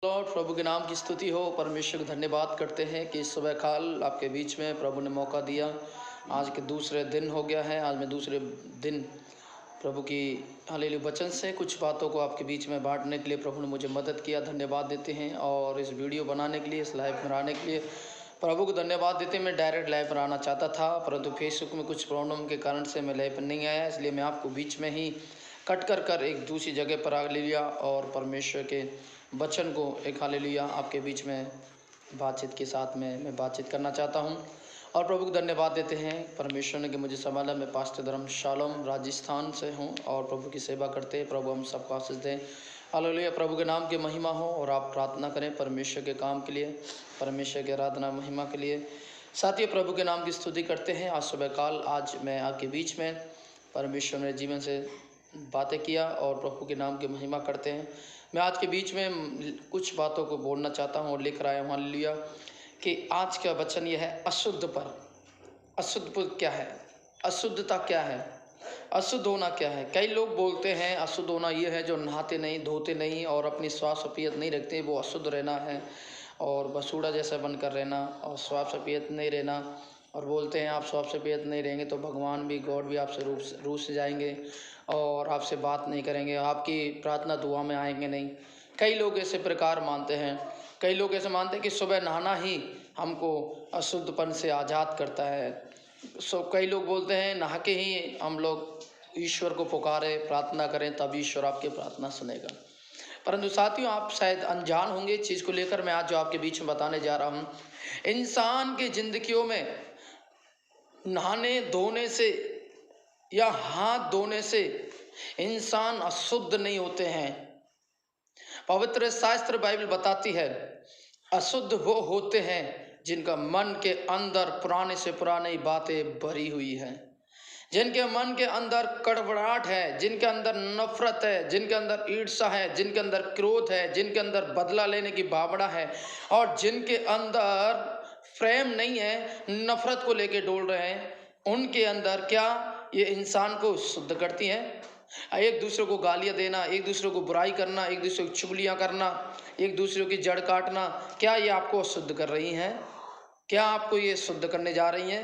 Lord, प्रभु के नाम की स्तुति हो। परमेश्वर को धन्यवाद करते हैं कि इस सुबह काल आपके बीच में प्रभु ने मौका दिया। आज के दूसरे दिन हो गया है। आज मैं दूसरे दिन प्रभु की हालेलुया वचन से कुछ बातों को आपके बीच में बांटने के लिए प्रभु ने मुझे मदद किया। धन्यवाद देते हैं। और इस वीडियो बनाने के लिए, इस लाइव में आने के लिए प्रभु को धन्यवाद देते हैं। मैं डायरेक्ट लाइव पर आना चाहता था, परंतु फेसबुक में कुछ प्रॉब्लम के कारण से मैं लाइव पर नहीं आया। इसलिए मैं आपको बीच में ही कट कर एक दूसरी जगह पर आ लिया और परमेश्वर के वचन को एक हालेलुया आपके बीच में बातचीत के साथ में मैं बातचीत करना चाहता हूं। और प्रभु को धन्यवाद देते हैं परमेश्वर ने कि मुझे संभाला। मैं पास्टर धर्म शालोम राजस्थान से हूं और प्रभु की सेवा करते हैं। प्रभु हम सबको आशीष दें। हालेलुया, प्रभु के नाम की महिमा हो। और आप प्रार्थना करें परमेश्वर के काम के लिए, परमेश्वर की आराधना महिमा के लिए। साथ ही प्रभु के नाम की स्तुति करते हैं। आज सुबह काल आज मैं आपके बीच में परमेश्वर ने जीवन से बातें किया और प्रभु के नाम की महिमा करते हैं। मैं आज के बीच में कुछ बातों को बोलना चाहता हूँ और लिख रहा हूँ हालेलुया कि आज का वचन यह है अशुद्ध पर। अशुद्ध क्या है? अशुद्धता क्या है? अशुद्ध होना क्या है? कई लोग बोलते हैं अशुद्ध होना ये है जो नहाते नहीं, धोते नहीं और अपनी स्वास्थ्य सफियत नहीं रखते, वो अशुद्ध रहना है। और बसूड़ा जैसा बनकर रहना और स्वास्थ्य सफियत नहीं रहना। और बोलते हैं आप स्वास्थ्य सफियत नहीं रहेंगे तो भगवान भी, गॉड भी आपसे रूठ जाएंगे और आपसे बात नहीं करेंगे, आपकी प्रार्थना दुआ में आएंगे नहीं। कई लोग ऐसे प्रकार मानते हैं। कई लोग ऐसे मानते हैं कि सुबह नहाना ही हमको अशुद्धपन से आज़ाद करता है। कई लोग बोलते हैं नहा के ही हम लोग ईश्वर को पुकारें, प्रार्थना करें, तब ईश्वर आपकी प्रार्थना सुनेगा। परंतु साथियों, आप शायद अनजान होंगे इस चीज़ को लेकर मैं आज जो आपके बीच में बताने जा रहा हूँ। इंसान की जिंदगियों में नहाने धोने से या हाथ धोने से इंसान अशुद्ध नहीं होते हैं। पवित्र शास्त्र बाइबल बताती है अशुद्ध वो होते हैं जिनका मन के अंदर पुराने से पुरानी बातें भरी हुई है, जिनके मन के अंदर कड़वड़ाहट है, जिनके अंदर नफरत है, जिनके अंदर ईर्ष्या है, जिनके अंदर क्रोध है, जिनके अंदर बदला लेने की भावना है और जिनके अंदर प्रेम नहीं है, नफरत को लेके डोल रहे हैं। उनके अंदर क्या ये इंसान को शुद्ध करती हैं? एक दूसरे को गालियां देना, एक दूसरे को बुराई करना, एक दूसरे को चुगलियां करना, एक दूसरे की जड़ काटना, क्या ये आपको शुद्ध कर रही हैं? क्या आपको ये शुद्ध करने जा रही हैं?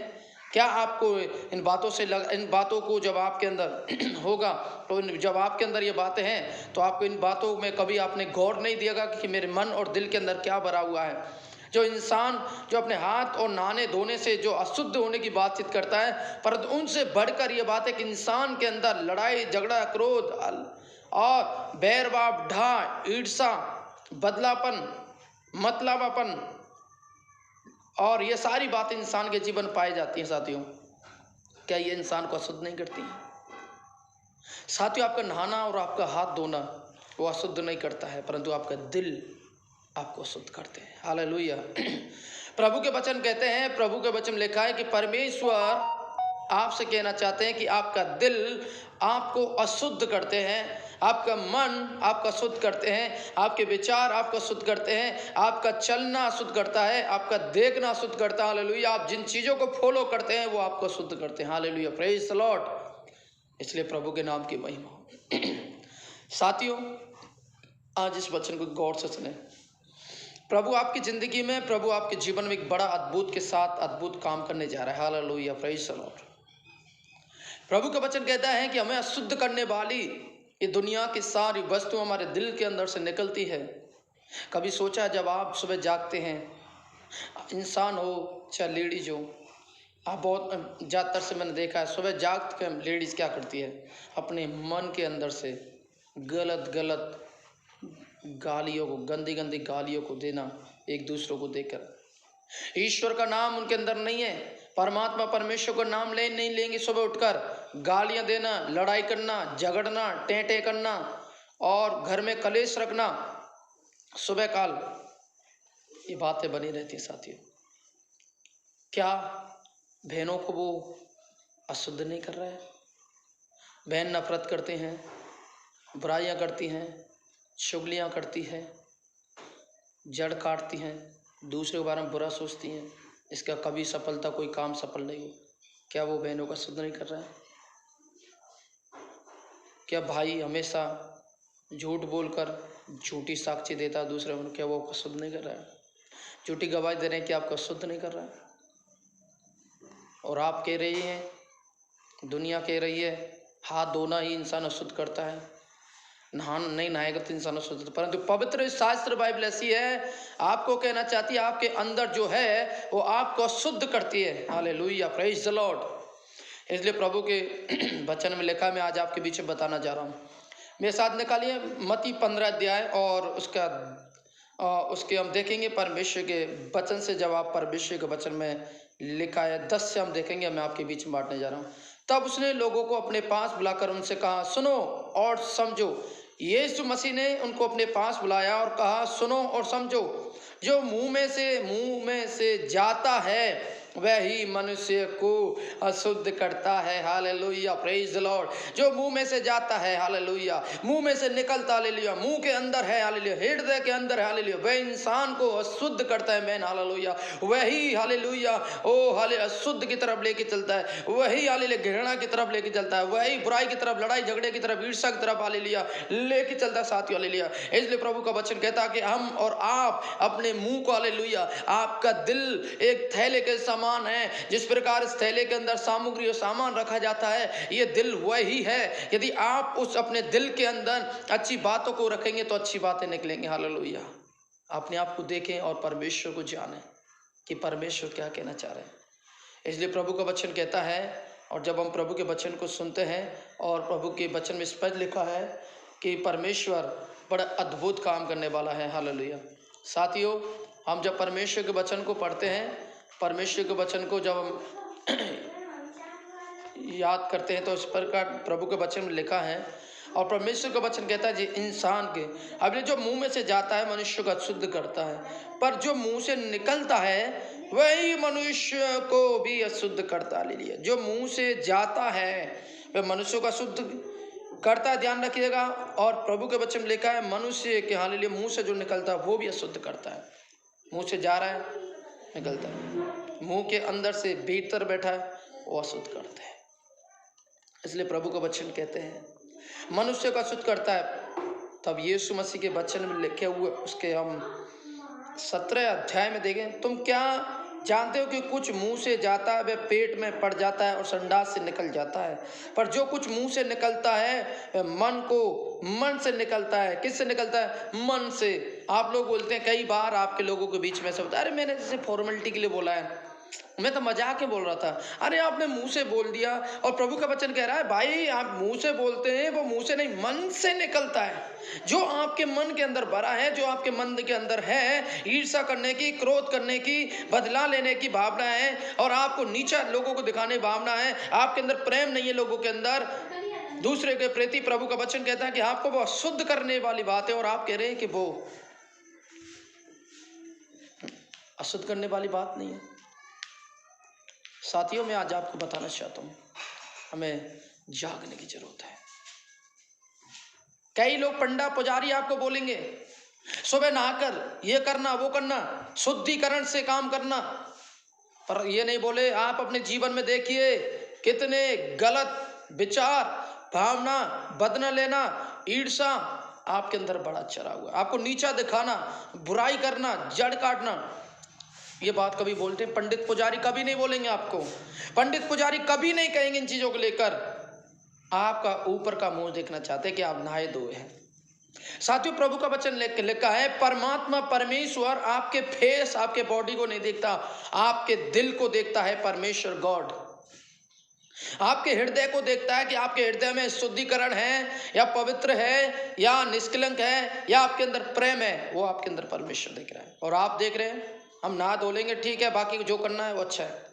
क्या आपको इन बातों से इन बातों को जब आपके अंदर होगा तो जब आपके अंदर ये बातें हैं तो आपको इन बातों में कभी आपने गौर नहीं दिएगा कि मेरे मन और दिल के अंदर क्या भरा हुआ है। जो इंसान जो अपने हाथ और नहाने धोने से जो अशुद्ध होने की बातचीत करता है, परंतु उनसे बढ़कर ये बात है कि इंसान के अंदर लड़ाई झगड़ा, क्रोध और बैरभाव, ढा, ईर्ष्या, बदलापन, मतलबापन और ये सारी बातें इंसान के जीवन पाई जाती हैं। साथियों, क्या ये इंसान को अशुद्ध नहीं करती हैं? साथियों, आपका नहाना और आपका हाथ धोना वो अशुद्ध नहीं करता है, परंतु आपका दिल आपको शुद्ध करते हैं। हालेलुया। प्रभु के वचन कहते हैं, प्रभु के वचन लिखा है कि परमेश्वर आपसे कहना चाहते हैं कि आपका दिल आपको अशुद्ध करते हैं, आपका मन आपका शुद्ध करते हैं, आपके विचार आपका शुद्ध करते हैं, आपका चलना शुद्ध करता है, आपका देखना शुद्ध करता है। हालेलुया। आप जिन चीज़ों को फॉलो करते हैं वो आपको शुद्ध करते हैं। Hallelujah, praise the Lord. इसलिए प्रभु के नाम की महिमा। साथियों, आज इस वचन को गौर से सुने। प्रभु आपकी ज़िंदगी में, प्रभु आपके जीवन में एक बड़ा अद्भुत के साथ अद्भुत काम करने जा रहा है। Hallelujah, praise the Lord. प्रभु का वचन कहता है कि हमें अशुद्ध करने वाली ये दुनिया की सारी वस्तु हमारे दिल के अंदर से निकलती है। कभी सोचा जब आप सुबह जागते हैं, इंसान हो चाहे लेडीज हो, आप बहुत ज़्यादातर से मैंने देखा है सुबह जाग के लेडीज़ क्या करती है, अपने मन के अंदर से गलत गलत गालियों को, गंदी गंदी गालियों को देना एक दूसरों को देकर। ईश्वर का नाम उनके अंदर नहीं है, परमात्मा परमेश्वर का नाम नहीं लेंगे। सुबह उठकर गालियां देना, लड़ाई करना, झगड़ना, टेंटे करना और घर में कलेश रखना, सुबह काल ये बातें बनी रहती हैं। साथियों, क्या बहनों को वो अशुद्ध नहीं कर रहा है? बहन नफरत करते हैं, बुराइयां करती हैं, चुगलियां करती हैं, जड़ काटती हैं, दूसरे के बारे में बुरा सोचती हैं, इसका कभी सफलता कोई काम सफल नहीं हो। क्या वो बहनों का शुद्ध नहीं कर रहा है? क्या भाई हमेशा झूठ बोलकर झूठी साक्षी देता है दूसरे में, क्या वो आपको शुद्ध नहीं कर रहा है? झूठी गवाही दे रहे हैं कि आपको शुद्ध नहीं कर रहा है? और आप कह रही हैं, दुनिया कह रही है हाथ धोना ही इंसान अशुद्ध करता है, नहाना नहीं नहाएगा तो इंसान अशुद्ध। परंतु पवित्र शास्त्र बाइबल ऐसी है, आपको कहना चाहती है आपके अंदर जो है वो आपको शुद्ध करती है। Hallelujah, praise the Lord. इसलिए प्रभु के वचन में लिखा, मैं आज आपके बीच में बताना जा रहा हूँ। मेरे साथ निकालिए मत्ती 15 अध्याय और उसके हम देखेंगे परमेश्वर के वचन से, जब आप परमेश्वर के वचन में लिखा है 10 से हम देखेंगे। मैं आपके बीच में बांटने जा रहा हूँ। तब उसने लोगों को अपने पास बुलाकर उनसे कहा, सुनो और समझो। यीशु मसीह ने उनको अपने पास बुलाया और कहा, सुनो और समझो, जो मुंह में से जाता है वह ही मनुष्य को अशुद्ध करता है। Hallelujah, praise the Lord. जो मुंह में से जाता है, हालेलुया, मुंह में से निकलता, हालेलुया, मुंह के अंदर है, हालेलुया, हृदय के अंदर है, हालेलुया, वह इंसान को अशुद्ध करता है। मैन, हालेलुया, वही, हालेलुया, ओ हालेलुया, अशुद्ध की तरफ लेके चलता है, वही, हालेलुया, घृणा की तरफ लेके चलता है, वही बुराई की तरफ, लड़ाई झगड़े की तरफ, ईर्ष्या की तरफ, हालेलुया, लेके चलता है साथियों। हालेलुया, इसलिए प्रभु का वचन कहता है कि हम और आप अपने मुंह को, हालेलुया, आपका दिल एक थैले के समान है। जिस प्रकार इस थैले के अंदर सामग्री और सामान रखा जाता है, ये दिल वही है। यदि आप उस अपने दिल के अंदर अच्छी बातों को रखेंगे तो अच्छी बातें निकलेंगी। हालेलुया, अपने आप को देखें और परमेश्वर को जानें कि परमेश्वर क्या कहना चाह रहे हैं। इसलिए प्रभु का वचन कहता है, और जब हम प्रभु के वचन को सुनते हैं, और प्रभु के वचन में स्पष्ट लिखा है कि परमेश्वर बड़ा अद्भुत काम करने वाला है। हालेलुया साथियों, हम जब परमेश्वर के वचन को पढ़ते हैं, परमेश्वर के वचन को जब हम याद करते हैं, तो इस प्रकार प्रभु के वचन में लिखा है, और परमेश्वर का वचन कहता है जी इंसान के, अब ये जो मुंह में से जाता है मनुष्य को अशुद्ध करता है, पर जो मुंह से निकलता है वही मनुष्य को भी अशुद्ध करता। ले लिया, जो मुंह से जाता है वह मनुष्य को अशुद्ध करता है, ध्यान रखिएगा। और प्रभु के वचन में लिखा है मनुष्य के, हाँ ले लिया, मुंह से जो निकलता है वो भी अशुद्ध करता है। मुंह से जा रहा है, निकलता है, मुंह के अंदर से भीतर बैठा है, वो अशुद्ध करता है। इसलिए प्रभु का वचन कहते हैं मनुष्य को अशुद्ध करता है। तब यीशु मसीह के वचन में लिखे हुए उसके हम 17 अध्याय में देखें, तुम क्या जानते हो कि कुछ मुंह से जाता है वह पेट में पड़ जाता है और संडास से निकल जाता है, पर जो कुछ मुंह से निकलता है वह मन से निकलता है। किससे निकलता है? मन से। आप लोग बोलते हैं, कई बार आपके लोगों के बीच में ऐसा होता है, अरे मैंने जैसे फॉर्मेलिटी के लिए बोला है, मैं तो मजाक में बोल रहा था। अरे आपने मुंह से बोल दिया, और प्रभु का वचन कह रहा है भाई आप मुंह से बोलते हैं, वो मुंह से नहीं मन से निकलता है। जो आपके मन के अंदर भरा है, जो आपके मन के अंदर है, ईर्ष्या करने की, क्रोध करने की, बदला लेने की भावना है, और आपको नीचा लोगों को दिखाने की भावना है, आपके अंदर प्रेम नहीं है लोगों के अंदर दूसरे के प्रति, प्रभु का वचन कहता है कि आपको वो शुद्ध करने वाली बात है, और आप कह रहे हैं कि वो अशुद्ध करने वाली बात नहीं है। साथियों, मैं आज आपको बताना चाहता हूं, हमें जागने की जरूरत है। कई लोग पंडा पुजारी आपको बोलेंगे सुबह नहाकर ये करना वो करना, शुद्धिकरण से काम करना, पर ये नहीं बोले आप अपने जीवन में देखिए कितने गलत विचार, भावना, बदला लेना, ईर्ष्या आपके अंदर बड़ा चढ़ा हुआ। आपको नीचा दिखाना, बुराई करना, जड़ काटना, ये बात कभी बोलते हैं पंडित पुजारी कभी नहीं बोलेंगे आपको। पंडित पुजारी कभी नहीं कहेंगे इन चीजों को लेकर। आपका ऊपर का मुंह देखना चाहते हैं कि आप नहाए धोए हैं। साथियों, प्रभु का वचन लिखा है परमात्मा परमेश्वर आपके फेस, आपके बॉडी को नहीं देखता, आपके दिल को देखता है। परमेश्वर गॉड आपके हृदय को देखता है कि आपके हृदय में शुद्धिकरण है या पवित्र है या निष्कलंक है या आपके अंदर प्रेम है। वो आपके अंदर परमेश्वर देख रहा है, और आप देख रहे हैं हम नहा धो लेंगे, ठीक है, बाकी जो करना है वो अच्छा है।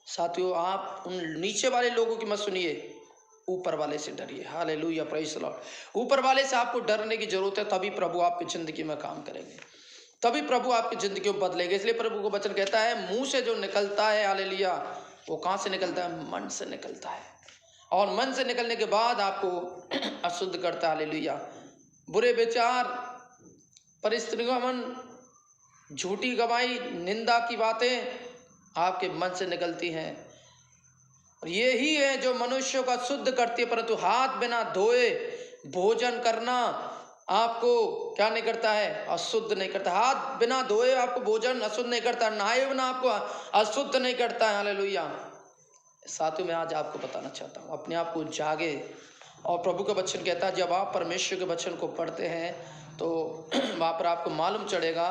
साथियों, आप उन नीचे वाले लोगों की मत सुनिए, ऊपर वाले से डरिए। Hallelujah, praise the Lord. ऊपर वाले से आपको डरने की जरूरत है, तभी प्रभु आपकी जिंदगी में काम करेंगे, तभी प्रभु आपकी जिंदगी को बदलेंगे। इसलिए प्रभु को वचन कहता है मुंह से जो निकलता है, हालेलुया, वो कहाँ से निकलता है? मन से निकलता है, और मन से निकलने के बाद आपको अशुद्ध करता है। हालेलुया। बुरे विचार, परिस्थितियों का मन, झूठी गवाही, निंदा की बातें आपके मन से निकलती हैं, और यही है जो मनुष्य का शुद्ध करती है। परंतु हाथ बिना धोए भोजन करना आपको क्या नहीं करता है? अशुद्ध नहीं करता। हाथ बिना धोए आपको भोजन अशुद्ध नहीं करता, नहाए बिना आपको अशुद्ध नहीं करता है। हालेलुया। साथियों, मैं आज आपको बताना चाहता हूँ, अपने आप को जागे। और प्रभु का वचन कहता है, जब आप परमेश्वर के वचन को पढ़ते हैं तो वहाँ पर आपको मालूम चलेगा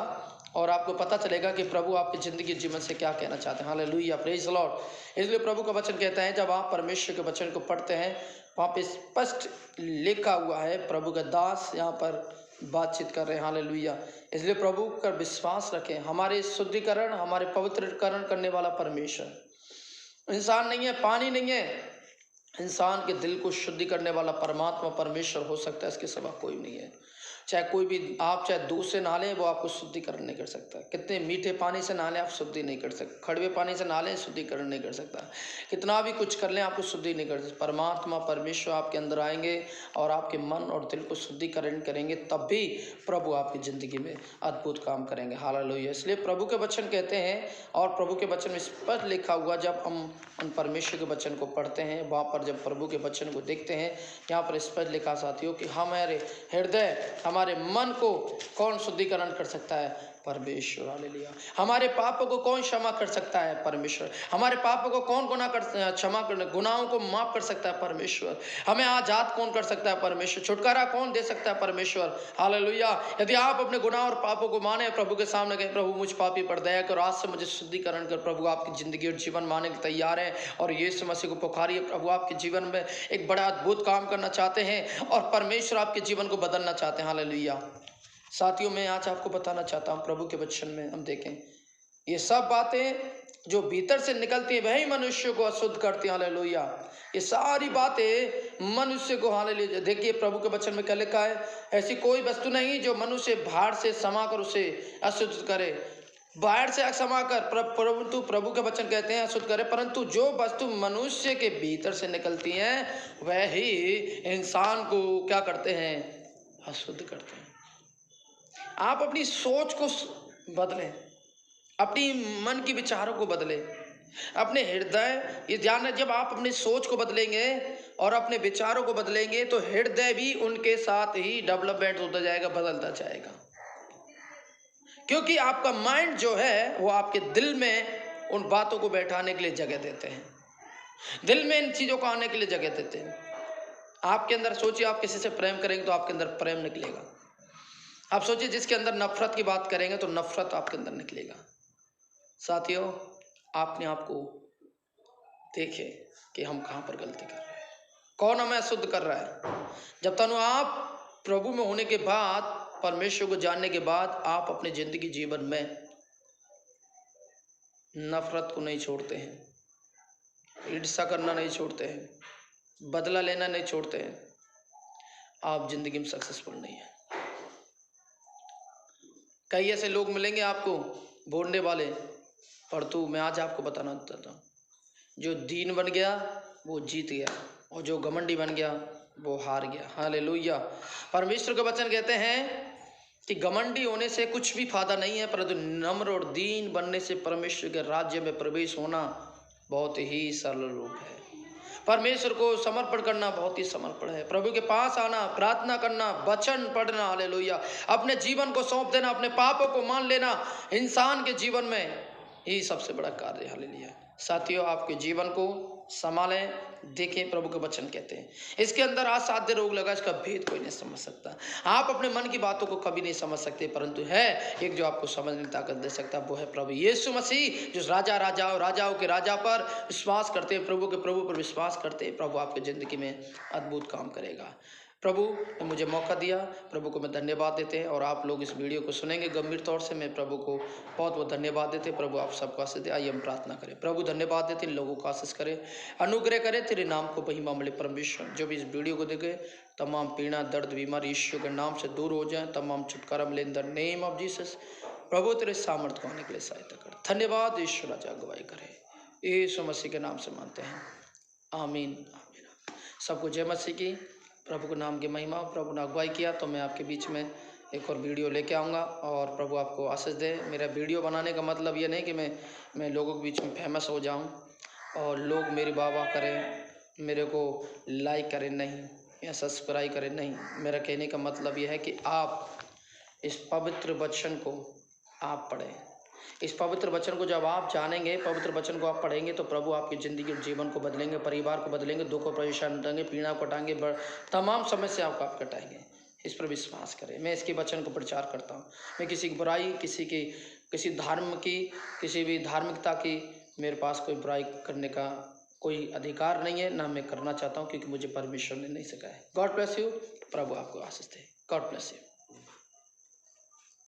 और आपको पता चलेगा कि प्रभु आपकी ज़िंदगी जीवन से क्या कहना चाहते हैं। Hallelujah, praise the Lord. इसलिए प्रभु का वचन कहता है, जब आप परमेश्वर के वचन को पढ़ते हैं वहाँ पे स्पष्ट लिखा हुआ है, प्रभु का दास यहाँ पर बातचीत कर रहे हैं। हालेलुया। इसलिए प्रभु का विश्वास रखें। हमारे शुद्धिकरण, हमारे पवित्रीकरण करने वाला परमेश्वर इंसान नहीं है, पानी नहीं है। इंसान के दिल को शुद्धि करने वाला परमात्मा परमेश्वर हो सकता है, इसके सिवा कोई नहीं है। चाहे कोई भी, आप चाहे दूध से नहा लें, वो आपको शुद्धिकरण नहीं कर सकता। कितने मीठे पानी से नहा लें, आप शुद्धि नहीं कर सकते। कड़वे पानी से नहा लें, शुद्धिकरण नहीं कर सकता। कितना भी कुछ कर लें, आपको शुद्धि नहीं कर सकता। परमात्मा परमेश्वर आपके अंदर आएंगे और आपके मन और दिल को शुद्धिकरण करेंगे, तब भी प्रभु आपकी ज़िंदगी में अद्भुत काम करेंगे। हालेलुया। इसलिए प्रभु के वचन कहते हैं, और प्रभु के वचन में स्पष्ट लिखा हुआ, जब हम उन परमेश्वर के वचन को पढ़ते हैं, वहाँ पर जब प्रभु के वचन को देखते हैं, यहाँ पर स्पष्ट लिखा साथियों कि हमारे हृदय, हमारे मन को कौन शुद्धिकरण कर सकता है? परमेश्वर। हालेलुया। हमारे पापों को कौन क्षमा कर सकता है? परमेश्वर। हमारे पापों को कौन क्षमा कर, गुनाहों को माफ कर सकता है? परमेश्वर। हमें आजाद कौन कर सकता है? परमेश्वर। छुटकारा कौन दे सकता है? परमेश्वर। हालेलुया। यदि आप अपने गुनाह और पापों को माने, प्रभु के सामने कहें, प्रभु मुझ पापी पर दया कर, आज से मुझे शुद्धिकरण कर। प्रभु आपकी जिंदगी और जीवन मानने के तैयार है और यीशु मसीह को पुकारिए। प्रभु आपके जीवन में एक बड़ा अद्भुत काम करना चाहते हैं और परमेश्वर आपके जीवन को बदलना चाहते हैं। हालेलुया। साथियों, मैं आज आपको बताना चाहता हूँ, प्रभु के वचन में हम देखें, ये सब बातें जो भीतर से निकलती है वही मनुष्य को अशुद्ध करती हैं। हालेलुया। ये सारी बातें मनुष्य को, हालेलुया। देखिए प्रभु के वचन में क्या लिखा है, ऐसी कोई वस्तु नहीं जो मनुष्य बाहर से समाकर उसे अशुद्ध करे। बाहर से क्षमा कर, परंतु प्रभु के वचन कहते हैं अशुद्ध करे, परंतु जो वस्तु मनुष्य के भीतर से निकलती हैं वह ही इंसान को क्या करते हैं? अशुद्ध करते हैं। आप अपनी सोच को बदलें, अपनी मन की विचारों को बदलें, अपने हृदय, ये ध्यान है, जब आप अपनी सोच को बदलेंगे और अपने विचारों को बदलेंगे तो हृदय भी उनके साथ ही डेवलपमेंट होता जाएगा, बदलता जाएगा। क्योंकि आपका माइंड जो है वो आपके दिल में उन बातों को बैठाने के लिए जगह देते हैं, दिल में इन चीज़ों को आने के लिए जगह देते हैं। आपके अंदर सोचिए, आप किसी से प्रेम करेंगे तो आपके अंदर प्रेम निकलेगा। आप सोचिए, जिसके अंदर नफरत की बात करेंगे तो नफरत आपके अंदर निकलेगा। साथियों, आपने आपको देखे कि हम कहाँ पर गलती कर रहे हैं, कौन हमें अशुद्ध कर रहा है। जब तक आप प्रभु में होने के बाद, परमेश्वर को जानने के बाद, आप अपने जिंदगी जीवन में नफरत को नहीं छोड़ते हैं, ईर्ष्या करना नहीं छोड़ते हैं, बदला लेना नहीं छोड़ते हैं, आप जिंदगी में सक्सेसफुल नहीं है। कई ऐसे लोग मिलेंगे आपको बोलने वाले, परंतु मैं आज आपको बताना चाहता हूँ, जो दीन बन गया वो जीत गया और जो घमंडी बन गया वो हार गया। हालेलुया। परमेश्वर के वचन कहते हैं कि घमंडी होने से कुछ भी फायदा नहीं है, परंतु नम्र और दीन बनने से परमेश्वर के राज्य में प्रवेश होना बहुत ही सरल रूप है। परमेश्वर को समर्पण करना बहुत ही समर्पण है। प्रभु के पास आना, प्रार्थना करना, वचन पढ़ना, हालेलुया, अपने जीवन को सौंप देना, अपने पापों को मान लेना, इंसान के जीवन में यही सबसे बड़ा कार्य है। हालेलुया। साथियों, आपके जीवन को संभालें, देखें, प्रभु के वचन कहते हैं इसके अंदर असाध्य रोग लगा, इसका भेद कोई नहीं समझ सकता। आप अपने मन की बातों को कभी नहीं समझ सकते, परंतु है एक जो आपको समझने की ताकत दे सकता है, वो है प्रभु यीशु मसीह, जो राजाओं के राजा पर विश्वास करते हैं, प्रभु के प्रभु पर विश्वास करते हैं, प्रभु आपकी ज़िंदगी में अद्भुत काम करेगा। प्रभु ने मुझे मौका दिया, प्रभु को मैं धन्यवाद देते हैं। और आप लोग इस वीडियो को सुनेंगे गंभीर तौर से, मैं प्रभु को बहुत बहुत धन्यवाद देते। प्रभु आप सबको आशीष दे। आइए हम प्रार्थना करें। प्रभु धन्यवाद देते, इन लोगों को आशीष करें, अनुग्रह करें, तेरे नाम को महिमा मिले। परमेश्वर जो भी इस वीडियो को देखे, तमाम पीड़ा, दर्द, बीमारी यीशु के नाम से दूर हो जाए, तमाम छुटकारा मिले in the name of Jesus. प्रभु तेरे सामर्थ्य को आने के लिए सहायता कर। धन्यवाद यीशु राजा, अगुवाई करे, यीशु मसीह के नाम से मानते हैं, आमीन आमीन। सबको जय मसीह की। प्रभु के नाम की महिमा। प्रभु ने अगुवाई किया तो मैं आपके बीच में एक और वीडियो लेके आऊँगा और प्रभु आपको आशीष दे। मेरा वीडियो बनाने का मतलब ये नहीं कि मैं लोगों के बीच में फेमस हो जाऊँ और लोग मेरी वाह वाह करें, मेरे को लाइक करें, नहीं। या सब्सक्राइब करें, नहीं। मेरा कहने का मतलब यह है कि आप इस पवित्र वचन को आप पढ़ें। इस पवित्र वचन को जब आप जानेंगे, पवित्र वचन को आप पढ़ेंगे, तो प्रभु आपकी ज़िंदगी और जीवन को बदलेंगे, परिवार को बदलेंगे, दुख और परेशान हटाएंगे, पीड़ा को हटाएंगे, तमाम समस्याओं को आप कटाएंगे। इस पर विश्वास करें। मैं इसके वचन को प्रचार करता हूँ। मैं किसी की बुराई, किसी धर्म की, किसी भी धार्मिकता की मेरे पास कोई बुराई करने का कोई अधिकार नहीं है, ना मैं करना चाहता हूँ, क्योंकि मुझे परमेश्वर ने नहीं सिखाया। God bless you. प्रभु आपको आशीष दे। God bless you.